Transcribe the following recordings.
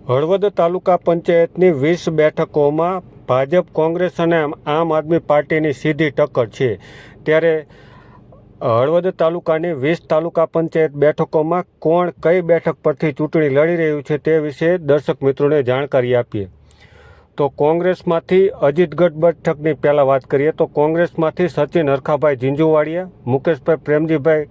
હળવદ તાલુકા પંચાયતની 20 બેઠકોમાં ભાજપ, કોંગ્રેસ અને આમ આદમી પાર્ટીની સીધી ટક્કર છે. ત્યારે હળવદ તાલુકાની 20 તાલુકા પંચાયત બેઠકોમાં કોણ કઈ બેઠક પરથી ચૂંટણી લડી રહ્યું છે તે વિશે દર્શક મિત્રોને જાણકારી આપીએ. તો કોંગ્રેસમાંથી અજીતગઢ બેઠકની પહેલાં વાત કરીએ તો કોંગ્રેસમાંથી સચિન હરખાભાઈ ઝીંઝુવાડિયા, મુકેશભાઈ પ્રેમજીભાઈ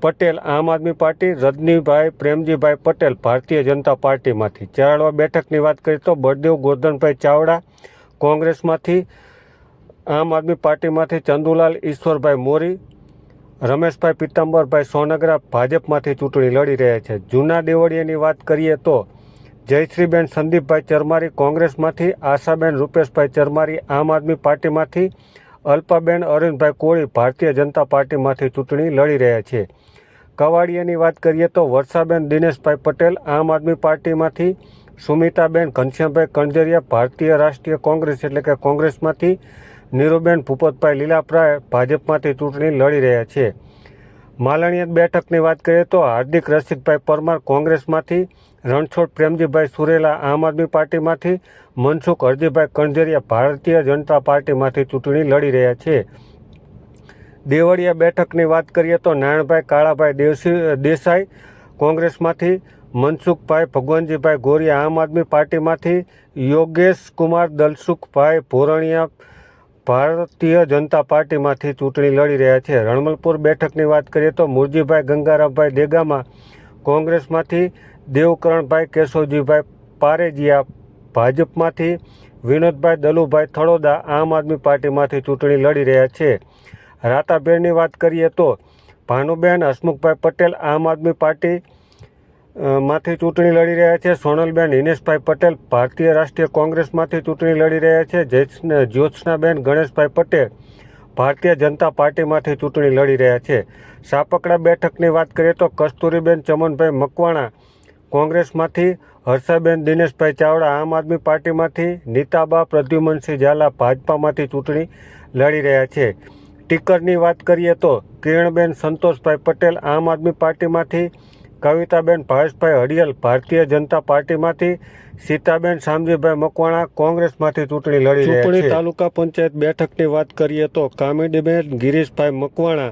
પટેલ આમ આદમી પાર્ટી, રજનીભાઈ પ્રેમજીભાઈ પટેલ ભારતીય જનતા પાર્ટીમાંથી. ચરાડવા બેઠકની વાત કરીએ તો બળદેવ ગોરધનભાઈ ચાવડા કોંગ્રેસમાંથી, આમ આદમી પાર્ટીમાંથી ચંદુલાલ ઈશ્વરભાઈ મોરી, રમેશભાઈ પિત્તંબરભાઈ સોનગરા ભાજપમાંથી ચૂંટણી લડી રહ્યા છે. જૂના દેવળિયાની વાત કરીએ તો જયશ્રીબેન સંદીપભાઈ ચરમારી કોંગ્રેસમાંથી, આશાબેન રૂપેશભાઈ ચરમારી આમ આદમી પાર્ટીમાંથી, અલ્પાબેન અરવિંદભાઈ કોળી ભારતીય જનતા પાર્ટીમાંથી ચૂંટણી લડી રહ્યા છે. કવાડિયાની વાત કરીએ તો વર્ષાબેન દિનેશભાઈ પટેલ આમ આદમી પાર્ટીમાંથી, સુમિતાબેન ઘનશ્યામભાઈ કણઝરિયા ભારતીય રાષ્ટ્રીય કોંગ્રેસ એટલે કે કોંગ્રેસમાંથી, નીરુબેન ભૂપતભાઈ લીલાપરા ભાજપમાંથી ચૂંટણી લડી રહ્યા છે. માલણિયા બેઠકની વાત કરીએ તો હાર્દિક રસિકભાઈ પરમાર કોંગ્રેસમાંથી, રણછોડ પ્રેમજીભાઈ સુરેલા આમ આદમી પાર્ટીમાંથી, મનસુખ હરજીભાઈ કણઝરિયા ભારતીય જનતા પાર્ટીમાંથી ચૂંટણી લડી રહ્યા છે. દેવળિયા બેઠકની વાત કરીએ તો નારાયણભાઈ કાળાભાઈ દેસાઈ કોંગ્રેસમાંથી, મનસુખભાઈ ભગવાનજીભાઈ ગોરિયા આમ આદમી પાર્ટીમાંથી, યોગેશ કુમાર દલસુખભાઈ ભોરણિયા ભારતીય જનતા પાર્ટીમાંથી ચૂંટણી લડી રહ્યા છે. રણમલપુર બેઠકની વાત કરીએ તો મુરજીભાઈ ગંગારામભાઈ દેગામા કોંગ્રેસમાંથી, દેવકરણભાઈ કેશવજીભાઈ પારેજિયા ભાજપમાંથી, વિનોદભાઈ દલુભાઈ થળોદા આમ આદમી પાર્ટીમાંથી ચૂંટણી લડી રહ્યા છે. રાતાભેરની વાત કરીએ તો ભાનુબેન હસમુખભાઈ પટેલ આમ આદમી પાર્ટી માંથી ચૂંટણી લડી રહ્યા છે. સોનલબેન હિનેશભાઈ પટેલ ભારતીય રાષ્ટ્રીય કોંગ્રેસમાંથી ચૂંટણી લડી રહ્યા છે. જ્યોત્સનાબેન ગણેશભાઈ પટેલ ભારતીય જનતા પાર્ટીમાંથી ચૂંટણી લડી રહ્યા છે. સાપકડા બેઠકની વાત કરીએ તો કસ્તુરીબેન ચમનભાઈ મકવાણા કોંગ્રેસમાંથી, હર્ષાબેન દિનેશભાઈ ચાવડા આમ આદમી પાર્ટીમાંથી, નીતાબા પ્રદ્યુમનસિંહ ઝાલા ભાજપામાંથી ચૂંટણી લડી રહ્યા છે. ટીકરની વાત કરીએ તો કિરણબેન સંતોષભાઈ પટેલ આમ આદમી પાર્ટીમાંથી, કવિતાબેન ભાવેશભાઈ હડિયલ ભારતીય જનતા પાર્ટીમાંથી, સીતાબેન શામજીભાઈ મકવાણા કોંગ્રેસમાંથી ચૂંટણી લડી રહ્યા છે. તાલુકા પંચાયત બેઠકની વાત કરીએ તો કામિડીબેન ગિરીશભાઈ મકવાણા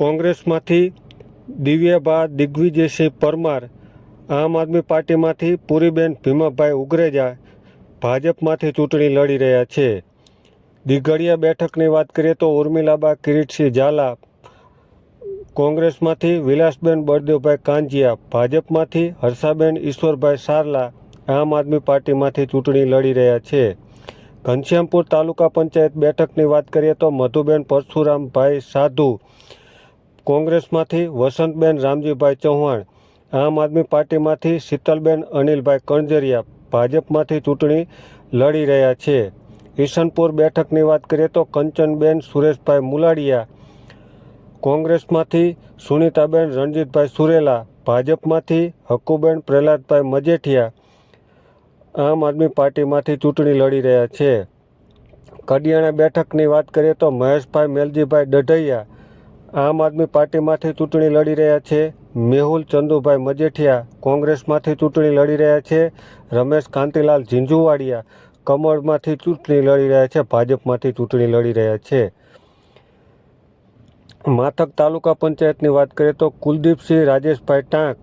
કોંગ્રેસમાંથી, દિવ્યાબા દિગ્વિજયસિંહ પરમાર આમ આદમી પાર્ટીમાંથી, પુરીબેન ભીમાભાઈ ઉગરેજા ભાજપમાંથી ચૂંટણી લડી રહ્યા છે. દિઘડિયા બેઠકની વાત કરીએ તો ઉર્મિલાબા કિરીટસિંહ ઝાલા કોંગ્રેસમાંથી, વિલાસબેન બળદેવભાઈ કાંજિયા ભાજપમાંથી, હર્ષાબેન ઈશ્વરભાઈ સારલા આમ આદમી પાર્ટીમાંથી ચૂંટણી લડી રહ્યા છે. ઘનશ્યામપુર તાલુકા પંચાયત બેઠકની વાત કરીએ તો મધુબેન પરશુરામભાઈ સાધુ કોંગ્રેસમાંથી, વસંતબેન રામજીભાઈ ચૌહાણ આમ આદમી પાર્ટીમાંથી, શીતલબેન અનિલભાઈ કણઝરિયા ભાજપમાંથી ચૂંટણી લડી રહ્યા છે. ઈશનપુર બેઠકની વાત કરીએ તો કંચનબેન સુરેશભાઈ મુલાડિયા કોંગ્રેસમાંથી, સુનિતાબેન રણજીતભાઈ સુરેલા ભાજપમાંથી, હકુબેન પ્રહલાદભાઈ મજેઠિયા આમ આદમી પાર્ટીમાંથી ચૂંટણી લડી રહ્યા છે. કડિયાણા બેઠકની વાત કરીએ તો મહેશભાઈ મેલજીભાઈ ડઢૈયા આમ આદમી પાર્ટીમાંથી ચૂંટણી લડી રહ્યા છે. મેહુલ ચંદુભાઈ મજેઠિયા કોંગ્રેસમાંથી ચૂંટણી લડી રહ્યા છે. રમેશ કાંતિલાલ ઝીંઝુવાડિયા કમળમાંથી ચૂંટણી લડી રહ્યા છે, ભાજપમાંથી ચૂંટણી લડી રહ્યા છે. માથક તાલુકા પંચાયતની વાત કરીએ તો કુલદીપસિંહ રાજેશભાઈ ટાંક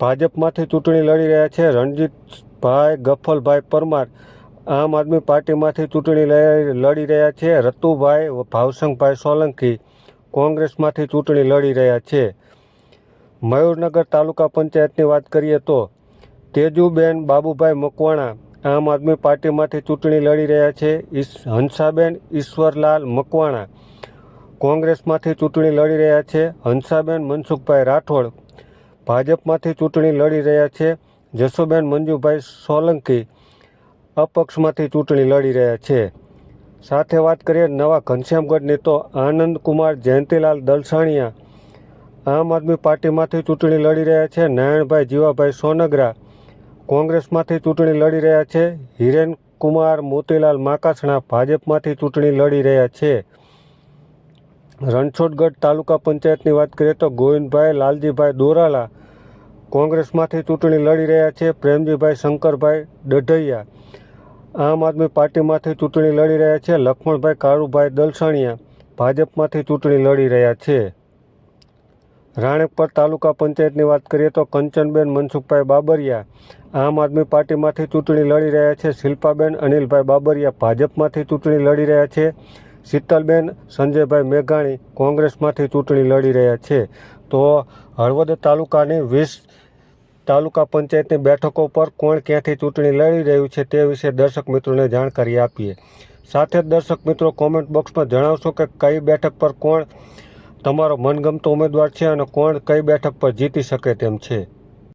ભાજપમાંથી ચૂંટણી લડી રહ્યા છે. રણજીતભાઈ ગફલભાઈ પરમાર આમ આદમી પાર્ટીમાંથી ચૂંટણી લડી રહ્યા છે. રતુભાઈ ભાવસંગભાઈ સોલંકી કોંગ્રેસમાંથી ચૂંટણી લડી રહ્યા છે. મયુરનગર તાલુકા પંચાયતની વાત કરીએ તો તેજુબેન બાબુભાઈ મકવાણા આમ આદમી પાર્ટીમાંથી ચૂંટણી લડી રહ્યા છે. હંસાબેન ઈશ્વરલાલ મકવાણા કોંગ્રેસમાંથી ચૂંટણી લડી રહ્યા છે. હંસાબેન મનસુખભાઈ રાઠોડ ભાજપમાંથી ચૂંટણી લડી રહ્યા છે. જસુબેન મંજુભાઈ સોલંકી અપક્ષમાંથી ચૂંટણી લડી રહ્યા છે. સાથે વાત કરીએ નવા ઘનશ્યામગઢની તો આનંદકુમાર જયંતિલાલ દલસાણિયા આમ આદમી પાર્ટીમાંથી ચૂંટણી લડી રહ્યા છે. નારાયણભાઈ જીવાભાઈ સોનગરા કોંગ્રેસમાંથી ચૂંટણી લડી રહ્યા છે. હિરેનકુમાર મોતીલાલ માકાસણા ભાજપમાંથી ચૂંટણી લડી રહ્યા છે. રણછોડગઢ તાલુકા પંચાયતની વાત કરીએ તો ગોવિંદભાઈ લાલજીભાઈ દોરાલા કોંગ્રેસમાંથી ચૂંટણી લડી રહ્યા છે. પ્રેમજીભાઈ શંકરભાઈ ડઢૈયા આમ આદમી પાર્ટીમાંથી ચૂંટણી લડી રહ્યા છે. લક્ષ્મણભાઈ કાળુભાઈ દલસાણિયા ભાજપમાંથી ચૂંટણી લડી રહ્યા છે. રાણેપર તાલુકા પંચાયતની વાત કરીએ તો કંચનબેન મનસુખભાઈ બાબરિયા આમ આદમી પાર્ટીમાંથી ચૂંટણી લડી રહ્યા છે. શિલ્પાબેન અનિલભાઈ બાબરિયા ભાજપમાંથી ચૂંટણી લડી રહ્યા છે. શીતલબેન સંજયભાઈ મેઘાણી કોંગ્રેસમાંથી ચૂંટણી લડી રહ્યા છે. તો હળવદ તાલુકાની 20 તાલુકા પંચાયતની બેઠકો પર કોણ ક્યાંથી ચૂંટણી લડી રહ્યું છે તે વિશે દર્શક મિત્રોને જાણકારી આપીએ. સાથે જ દર્શક મિત્રો કોમેન્ટ બોક્સમાં જણાવશો કે કઈ બેઠક પર કોણ તમારો મનગમતો ઉમેદવાર છે અને કોણ કઈ બેઠક પર જીતી શકે તેમ છે.